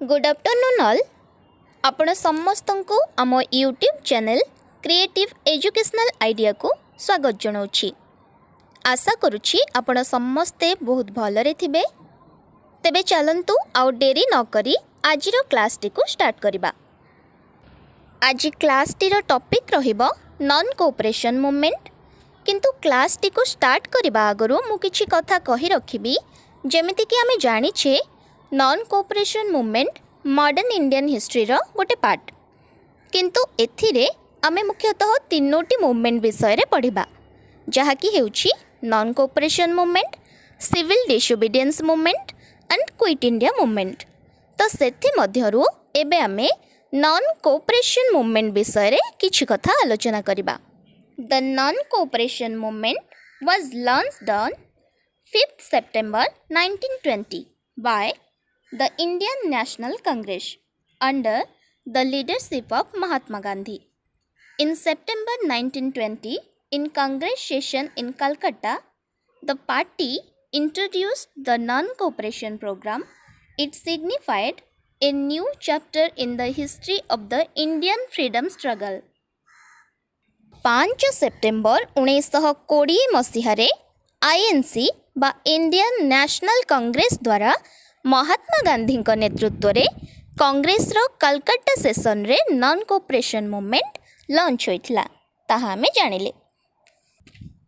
Good afternoon all. आपण समस्त को आम YouTube channel creative educational idea को स्वागत जनाऊँगी। आशा करुँची आपण समस्ते बहुत भलरे थिबे। तेबे चलंतु आउ डेरी न करी आजिर क्लास टी को स्टार्ट करिबा। आज क्लास टी रो टॉपिक रहिबो नॉन कोऑपरेशन मूवमेंट। किंतु क्लास टी को स्टार्ट करिबा आगरु मु किछि कथा कहि रखिबी। जेमिति कि आमे जानिछे non cooperation movement modern Indian history रो गोटे पार्ट। किंतु एथिरे आमे मुख्यतः तीनोटी मूवमेंट विषय रे पढ़िबा, जहाँकि हेउछि non cooperation movement, civil disobedience movement and quit India movement. तो सेथि मध्यरु एबे आमे नॉन कोऑपरेशन मूवमेंट विषय रे किछि कथा आलोचना करिबा। The non cooperation movement was launched on 5th September 1920 by the Indian National Congress under the leadership of Mahatma Gandhi. In September 1920, in Congress session in Calcutta, the party introduced the non-cooperation program. It signified a new chapter in the history of the Indian freedom struggle. 5 September 1920 Masih INC बा Indian national Congress द्वारा महात्मा गांधी नेतृत्व रे कांग्रेस रो Calcutta session रे non cooperation movement launch होइथिला ताहा हमें जानिले।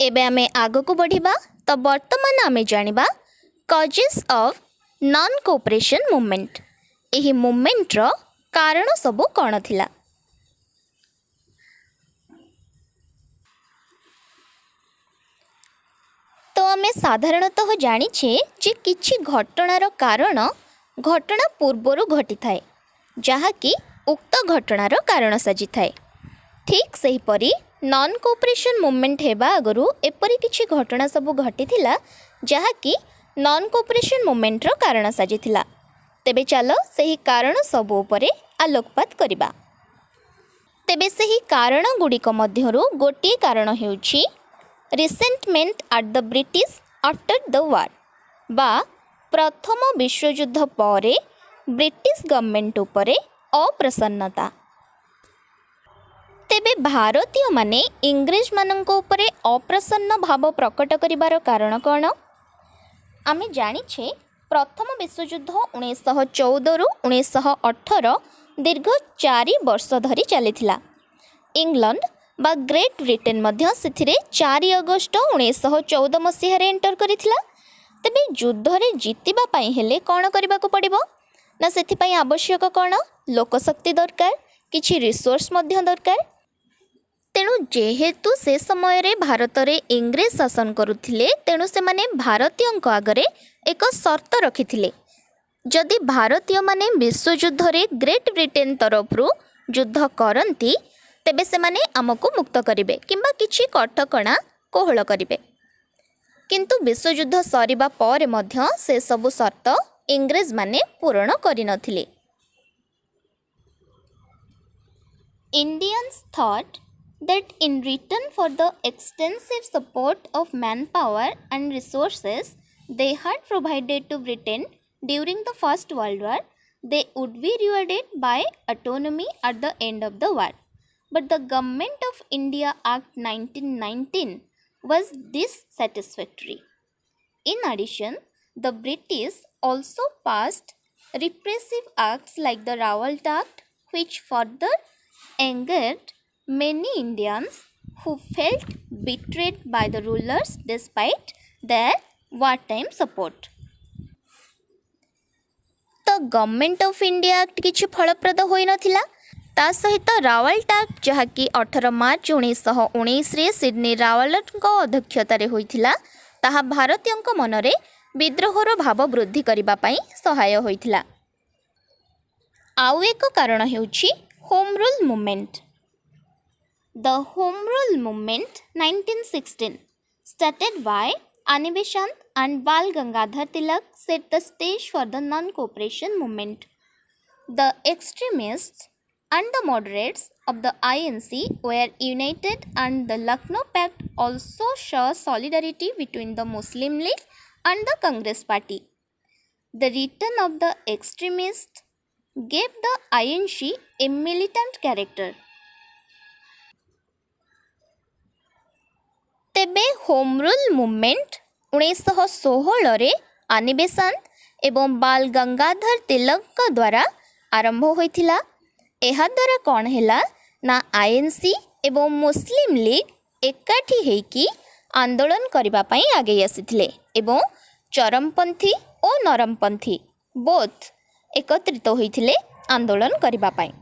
एबे हमें आगो को बढ़िबा। तो वर्तमान हमें जानिबा causes of non cooperation movement. एही मूवमेंट रो कारण सब कोन थिला। तो आमे साधारणतः जानिछे जे किछि घटनार कारण घटना पूर्वरु घटी थाए, जहाँकि उक्त घटनार कारण साजी थाए। ठीक सही परी नॉन कोऑपरेशन मूवमेंट हेबा आगरु एपरी किछि घटना सब घटी थिला, जहाँकि नॉन कोऑपरेशन मूवमेंट रो कारण साजी थिला। तेबे चलो सही कारण सब उपरे आलोकपात करिबा। तेबे सही कारण गुड़िक मध्यरु गोटिए कारण हेउछि resentment at the British after the war बा प्रथम विश्वयुद्ध परे ब्रिटिश गवर्नमेंट उपरे अप्रसन्नता। तेबे भारतीय माने इंग्रेज मानंको उपरे अप्रसन्न भाव प्रकट करिवार कारण कौन? आमे जानिछे प्रथम विश्वयुद्ध 1914 रु 1918 दीर्घ 4 वर्ष धरी चलिथिला। इंग्लैंड बा ग्रेट ब्रिटेन मध्य सिथिरे 4 अगस्त 1914 मसीह रे एंटर करिथिला। तेबे युद्ध रे जीतिबा पई हेले कोन करबा को पड़िबो ना, सेथि पई आवश्यक कोन लोकशक्ति दरकार, किछि रिसोर्स मध्य दरकार। तेणु जेहेतु से समय रे भारत रे इंग्रेज शासन करुथिले, तेणु से माने भारतीयंक आगरे एक शर्त रखिथिले, जदि भारतीय माने विश्वयुद्ध रे ग्रेट ब्रिटेन तरफरु युद्ध करंती तेबे से माने आमको मुक्त करिवे किंबा किछि कटकणा कोहळ करिवे। किंतु विश्वयुद्ध सरिबा परे मध्य से सबु शर्त इंग्रेज माने पूर्ण करि नथिले। Indians thought that in return for the extensive support of manpower and resources they had provided to Britain during the First World War, they would be rewarded by autonomy at the end of the war. But the Government of India Act 1919 was dissatisfactory. In addition, the British also passed repressive acts like the Rawalt Act, which further angered many Indians who felt betrayed by the rulers despite their wartime support. तो government of India act किछि फलप्रद होई नथिला। ता सहित रावल्ट act, जहाँकि 18 मार्च 1919 रे Sydney रावल्टଙ୍କ अध्यक्षतारे होइथिला, ताहा भारतीयଙ୍କ मनरे विद्रोहर भाव वृद्धि करिबा पई सहाय होइथिला। आउ एक कारण हेउछि home rule movement. The home rule movement 1916 started by Ani Besant and Bal Gangadhar Tilak set the stage for the non-cooperation movement. The extremists and the moderates of the INC were united, and the Lucknow Pact also saw solidarity between the Muslim League and the Congress Party. The return of the extremists gave the INC a militant character. ତେବେ home rule movement 1916ରେ ଆନି ବେସାନ୍ତ ଏବଂ ବାଲ ଗଙ୍ଗାଧର ତିଲକଙ୍କ ଦ୍ୱାରା ଆରମ୍ଭ ହୋଇଥିଲା। ଏହାଦ୍ୱାରା କ'ଣ ହେଲା ନା ଆଇଏନ୍ସି ଏବଂ ମୁସଲିମ ଲିଗ୍ ଏକାଠି ହୋଇକି ଆନ୍ଦୋଳନ କରିବା ପାଇଁ ଆଗେଇ ଆସିଥିଲେ ଏବଂ ଚରମପନ୍ଥୀ ଓ ନରମପନ୍ଥୀ ବୋଥ୍ ଏକତ୍ରିତ ହୋଇଥିଲେ ଆନ୍ଦୋଳନ କରିବା ପାଇଁ।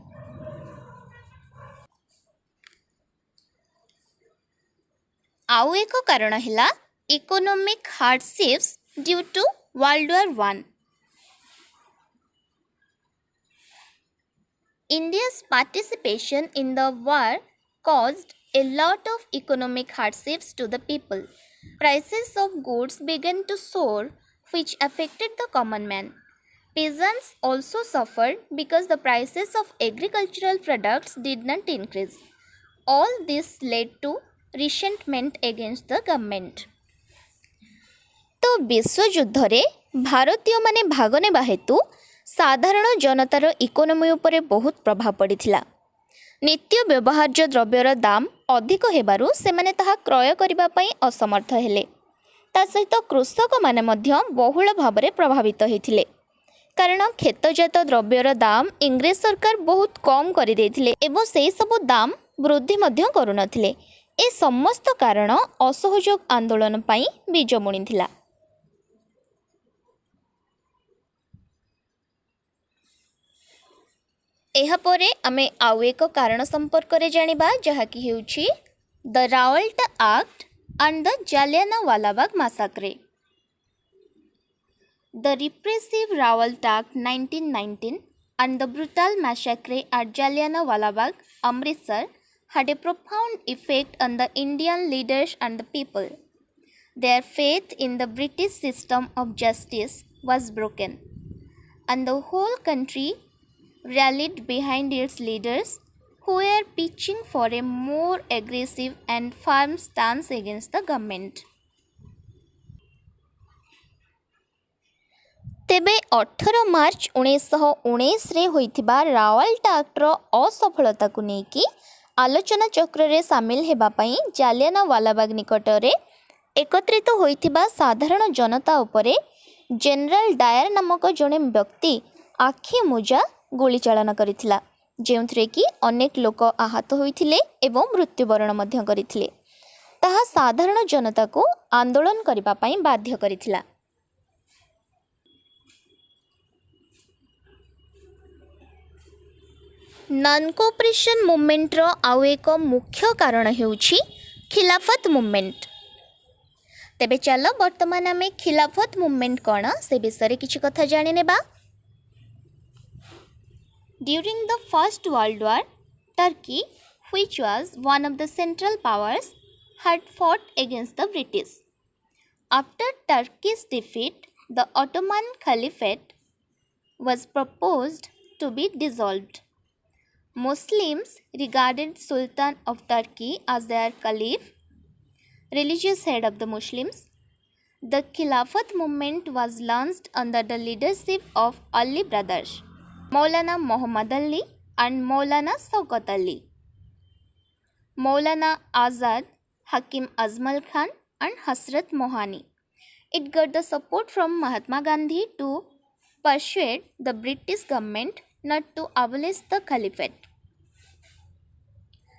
ଆଉ ଏକ କାରଣ ହେଲା economic hardships due to world war 1। India's participation in the war caused a lot of economic hardships to the people. Prices of goods began to soar, which affected the common man. Peasants also suffered because the prices of agricultural products did not increase. All this led to resentment against the government. तो विश्वयुद्धरे भारतीय माने भाग नेबा हेतु साधारण जनतार economy उपरे बहुत प्रभाव पड़िथिला। नित्य व्यवहार्य द्रव्यर दाम अधिक हेबारु सेमाने ताहा क्रय करिबा पई असमर्थ हेले। ता सहित कृषक माने मध्य बहुल भाबरे प्रभावित होइथिले, कारण खेतजात द्रव्यर दाम इंग्रेज सरकार बहुत कम करि देथिले एवं सेही सबु दाम वृद्धि मध्य करू नथिले। ए समस्त कारण असहयोग आंदोलन पई बीज बुणिथिला। एहापरे आमे आउ एक कारण संपर्क रे जानिबा जहाकी हेउछि the Rowlatt act and the Jallianwala Bagh massacre. The repressive Rawalt Act 1919 and the brutal massacre at Jallianwala Bagh, Amritsar had a profound effect on the Indian leaders and the people. Their faith in the British system of justice was broken, and the whole country rallied behind its leaders, who were pitching for a more aggressive and firm stance against the government. तेबे 18 मार्च 1919 रे होइथिबा रावल्ट actor असफलता को नेकी आलोचना चक्र रे सामिल हेबा पई जालियानवालाबाग निकटरे एकत्रित होइथिबा साधारण जनता उपरे जनरल डायर नामक जने व्यक्ति आखि मुजा गोली चालन करिथिला, जेउथरे कि अनेक लोक आहत होइथिले एवं मृत्युवरण मध्य करिथिले। ताहा साधारण जनता को आंदोलन करिबा पई बाध्य करिथिला। नॉन कोऑपरेशन मूवमेंट रो आउ एक मुख्य कारण हेउछि खिलाफत मूवमेंट। तेबे चलो वर्तमान आमे खिलाफत मूवमेंट कोन से विषय किछि कथा जानि नेबा। During the First World War, Turkey, which was one of the central powers, had fought against the British. After Turkey's defeat, the Ottoman Caliphate was proposed to be dissolved. Muslims regarded Sultan of Turkey as their caliph, religious head of the Muslims. The Khilafat movement was launched under the leadership of Ali brothers, Maulana Muhammad Ali and Maulana Shaukat Ali. Maulana Azad, Hakim Azmal Khan and Hasrat Mohani. It got the support from Mahatma Gandhi to persuade the British government not to abolish the caliphate.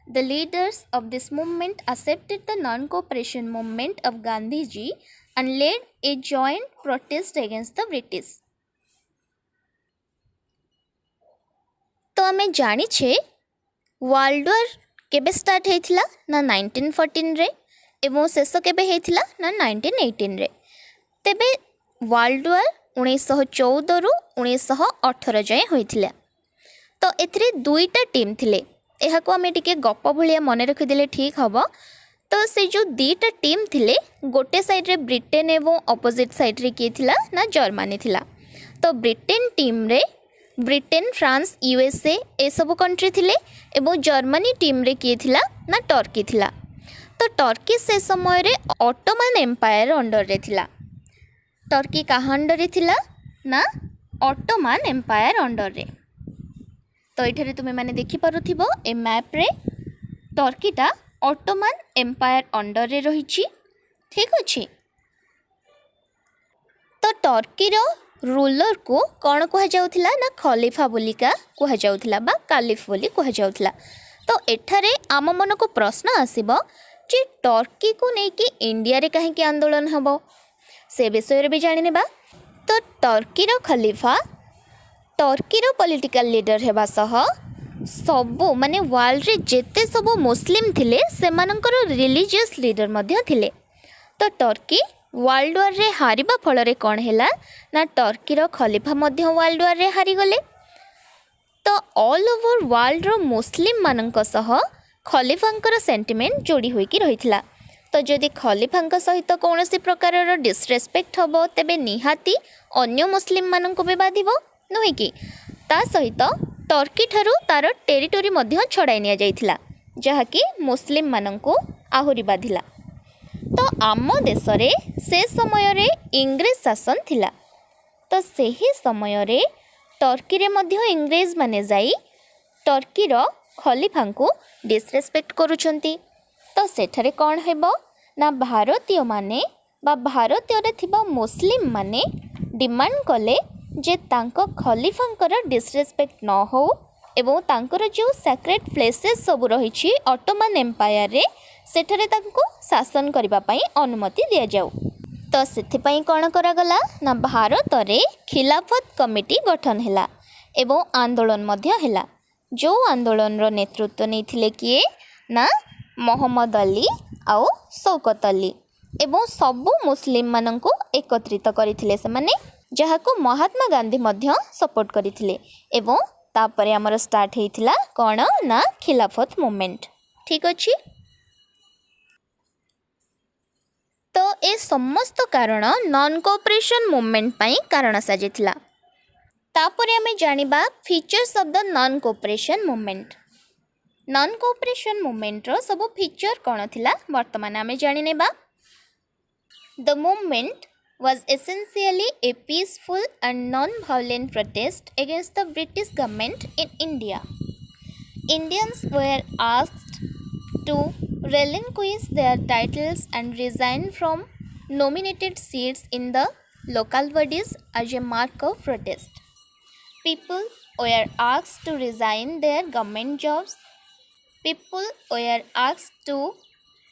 The leaders of this movement accepted the non-cooperation movement of Gandhiji and led a joint protest against the British. तो आमे जानी छे world war केबे start हेथिला ना 1914 रे एवं शेष केबे हेथिला ना 1918 रे। तेबे वर्ल्ड वार 1914 रु 1918 जाए होइथिला। तो एथिरे दुईटा टीम थिले। एहा को आमे टिके गप भलिया मने रखिदेले ठीक हबो। तो से जो दुईटा टीम थिले गोटे साइड रे ब्रिटेन एवं अपोजिट साइड रे किए थिला ना जर्मनी थिला। तो ब्रिटेन टीम रे ब्रिटेन, फ्रांस, यूएसए ए सब कंट्री थिले एवं जर्मनी टीम रे किए थिला ना टर्की थिला। तो टर्की से समय रे ऑटोमन एम्पायर अंडर रे थिला। टर्की का अंडर रे थिला ना ऑटोमन एम्पायर अंडर रे। तो ये तुम मैंने देखिपुव ए मैप्रे टर्कीटा ऑटोमान एम्पायर अंडर रे रही। ठीक अच्छे। तो टर्कीर रूलर को कौन कहुला ना खलीफा बोलिका कहुला बा कालिफ बोली कहुला। तो एठारे आम मन को प्रश्न आसीबो जे टर्की को लेकिन इंडिया रे कहीं आंदोलन हम से विषय भी जाने बा। तो टर्कीर खलीफा टर्कीर पॉलिटिकल लीडर हेबा सह सबू माने वर्ल्ड रे जेते सबू मुस्लिम थिले सेमानकर रिलीजियस लीडर मध्य थिले। तो टर्की वर्ल्ड वार रे हारिबा फल रे कौन हैला ना टर्कीर खलीफा मध्य वर्ल्ड वार रे हारी गले। तो ऑल ओवर वर्ल्ड रो मुस्लिम मानक सह खलीफांकर सेंटिमेंट जोड़ी होइकी रहिथिला। तो जदि खलीफांक सहित कौन प्रकार डिसरेस्पेक्ट हम तेबे निहाती अन्य मुस्लिम मानक भी बाधिबो नुहे कि ता सहित टर्की ठारू तार टेरिटोरी मध्य छड़ाई निया जाइथिला जहाँकि मुस्लिम मानक आहुरी बाधिला। तो आम देश रे से समय रे इंग्रेज शासन थिला। तो सही समय रे टर्की रे मध्य इंग्रेज माने जाई टर्कीर खलीफा को डिसरेस्पेक्ट करुछंती। तो सेठारे कौन हेबो ना भारतीय माने बा भारतीय रे थिबा मुस्लिम माने डिमांड कले जे तांको खलीफांकर डिसरेस्पेक्ट न हो एवं तांकर जो सैक्रेड प्लेसेस सब रही ऑटोमान एम्पायर रे सेठारे तांको शासन करबा पई अनुमति दिया जाऊ। तो सेथिपई कौन करागला ना भारत रे खिलाफत कमिटी गठन हैला एवं आंदोलन मध्य हैला। जो आंदोलन रो नेतृत्व नहीं किए ना मोहम्मद अली आउ शौकत अली एवं सबु मुस्लिम माननकु एकत्रित करथिले से माने जहाको महात्मा गांधी मध्य सपोर्ट करथिले एवं तापरे हमर स्टार्ट हेइथिला कोन ना खिलाफत मूवमेंट। ठीक अछि। तो ए समस्त कारण नॉन कोऑपरेशन मूवमेंट पई कारण साजिथिला। तापरे हमें जानिबा features of the non cooperation movement. Non cooperation movement रो सब फीचर कौन थिला वर्तमान आमे जानि नेबा। The movement was essentially a peaceful and non-violent protest against the British government in India. Indians were asked to relinquish their titles and resign from nominated seats in the local bodies as a mark of protest. People were asked to resign their government jobs. People were asked to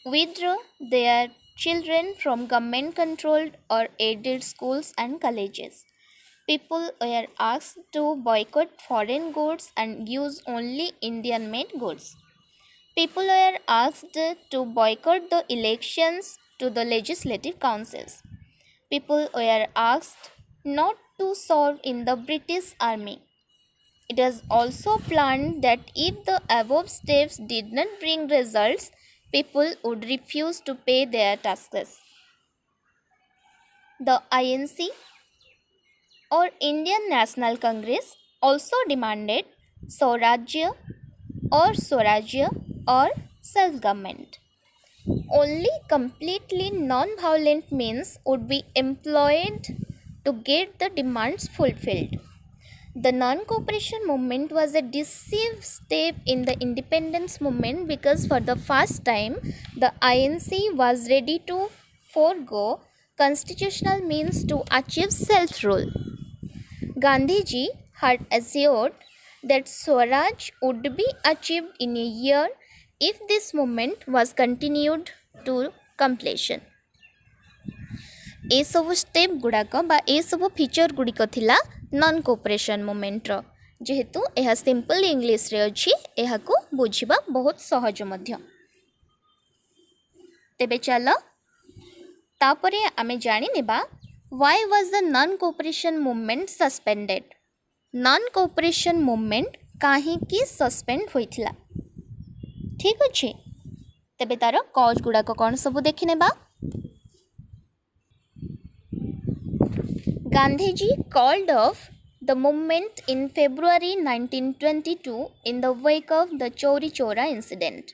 withdraw their children from government controlled or aided schools and colleges. People were asked to boycott foreign goods and use only Indian made goods. People were asked to boycott the elections to the legislative councils. People were asked not to serve in the British army. It was also planned that if the above steps did not bring results, people would refuse to pay their taxes. The INC or Indian National Congress also demanded Swarajya or self-government. Only completely non-violent means would be employed to get the demands fulfilled. The non-cooperation movement was a decisive step in the independence movement because for the first time the INC was ready to forego constitutional means to achieve self-rule. Gandhiji had assured that Swaraj would be achieved in a year if this movement was continued to completion. ए सब step गुड़ाक बा ए सब feature गुड़िक थिला non cooperation movement रो जेहेतु यह simple English रे अछि एहाकू बुझिबा बहुत सहज मध्य। तेबे चलो तापरे आमे जानि नेबा why was the non cooperation movement suspended. Non cooperation movement काहे की सस्पेंड होइथिला। ठीक अछि। तेबे तार कॉज गुड़ाक कोन सब देखि नेबा। Gandhiji called off the movement in February 1922 in the wake of the Chauri Chaura incident.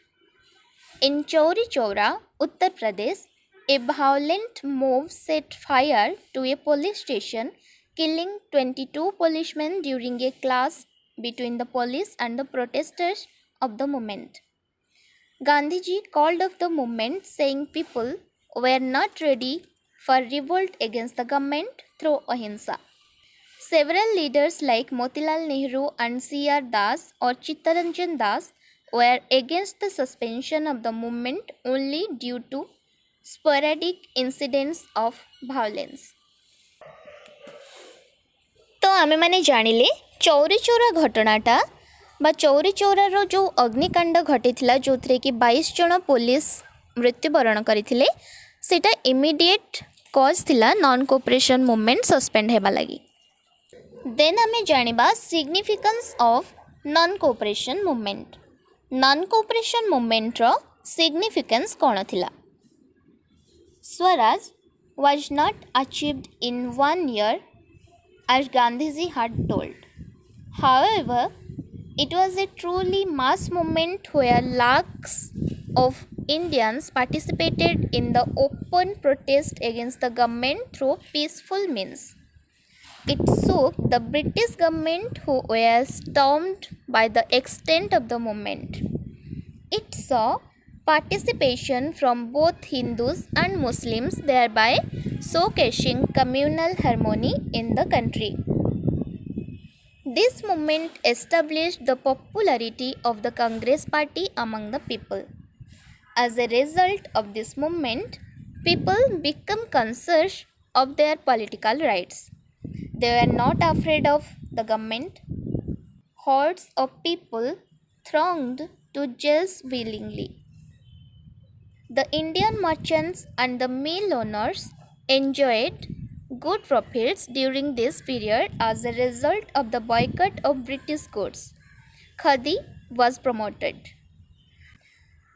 In Chauri Chaura, Uttar Pradesh, a violent mob set fire to a police station, killing 22 policemen during a class between the police and the protesters of the movement. Gandhiji called off the movement, saying people were not ready for revolt against the government through ahimsa. Several leaders like Motilal Nehru and C.R. Das or Chittaranjan Das were against the suspension of the movement only due to sporadic incidents of violence. तो आमे माने जानिले चौरी चौरा घटनाटा बा चौरी चौरार जो अग्निकांड घटी जो थे कि 22 जन पुलिस मृत्युवरण करते सेटा इमिडिएट कॉज थिला नॉन कोऑपरेशन मूवमेंट सस्पेंड हेबा लगी. देन आमे जानिबा significance of non cooperation movement. Non cooperation movement रो सिग्निफिकेंस कोन थिला. Swaraj was not achieved in 1 year as Gandhiji had told. However, it was a truly mass movement where lakhs of Indians participated in the open protest against the government through peaceful means. It shocked the British government who were stunned by the extent of the movement. It saw participation from both Hindus and Muslims, thereby showcasing communal harmony in the country. This movement established the popularity of the Congress party among the people. As a result of this movement, people became conscious of their political rights. They were not afraid of the government. Hordes of people thronged to jails willingly. The Indian merchants and the mill owners enjoyed good profits during this period as a result of the boycott of British goods. Khadi was promoted.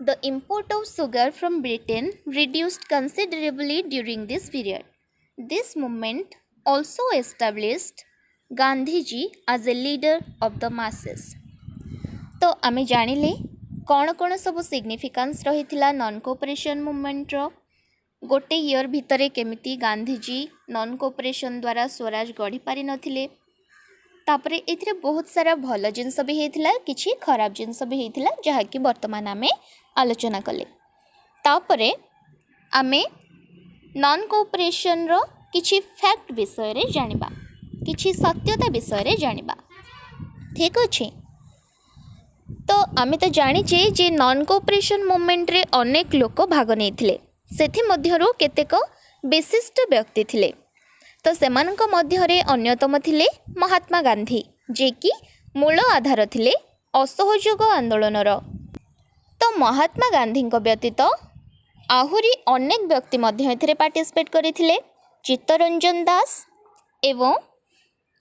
The import of sugar from Britain reduced considerably during this period. This movement also established Gandhiji as a leader of the masses. तो आमे जानिले कौन कौन सब significance रही non cooperation movement रो. गोटे year भितर केमिति Gandhiji non cooperation द्वारा स्वराज गढ़ी पारि नथिले. तापरे एथिरे बहुत सारा भल जिनस भी हेतिला, किछि खराब जिनस भी हेतिला, जहा कि वर्तमान आमे आलोचना कले. तापरे आमे नॉन कोऑपरेशन रो किछि फैक्ट विषय रे जानिबा, किछि सत्यता विषय रे जानिबा. ठीक अछि. तो आमे तो जानिचे जे नॉन कोऑपरेशन मूवमेंट रे अनेक लोक भाग नेथिले. सेथि मध्यरु केतेक विशिष्ट व्यक्ति थिले. तो सेमानक मध्यरे अन्यतम थिले महात्मा गांधी, जे कि मूल आधार थिले असहयोग आंदोलनर. तो महात्मा गांधी व्यतीत आहुरी अनेक व्यक्ति मध्य एथिरे पार्टिसिपेट करथिले. चित्तरंजन दास एवं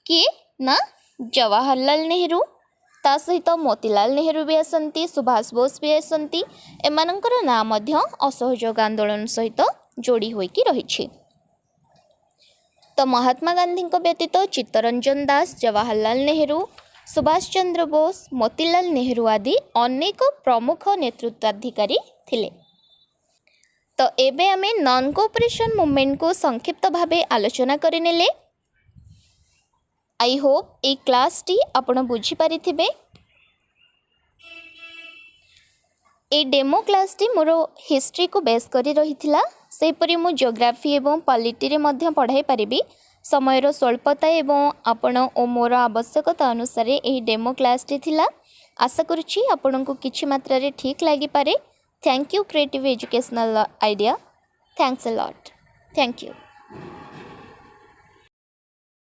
किए ना जवाहरलाल नेहरू, ता सहित मोतीलाल नेहरू भी आसंती, सुभाष बोस भी आसंती. एमानकर नाम मध्य असहयोग आंदोलन सहित जोड़ी होइकी रहिछि. तो महात्मा गांधी व्यतीत चित्तरंजन दास, जवाहरलाल नेहरू, सुभाष चंद्र बोस, मोतीलाल नेहरू आदि अनेक प्रमुख नेतृत्वाधिकारी थिले. तो एबे आमे नॉन कोऑपरेशन मूवमेंट को संक्षिप्त भावे आलोचना करिनेले. आई होप ए क्लास टी आपण बुझी पारिथिबे. ए डेमो क्लास टी मोर हिस्ट्री को बेस करी रहिथिला. सेपरि मु जियोग्राफी एवं पॉलिटी रे मध्य पढ़ाई पारिबी. समयर स्वल्पता एवं आपण ओ मोर आवश्यकता अनुसार ए डेमो क्लास टी थिला. आशा करूछि आपनको किछि मात्रा रे ठीक लागि पारे. Thank you creative educational idea. Thanks a lot. Thank you.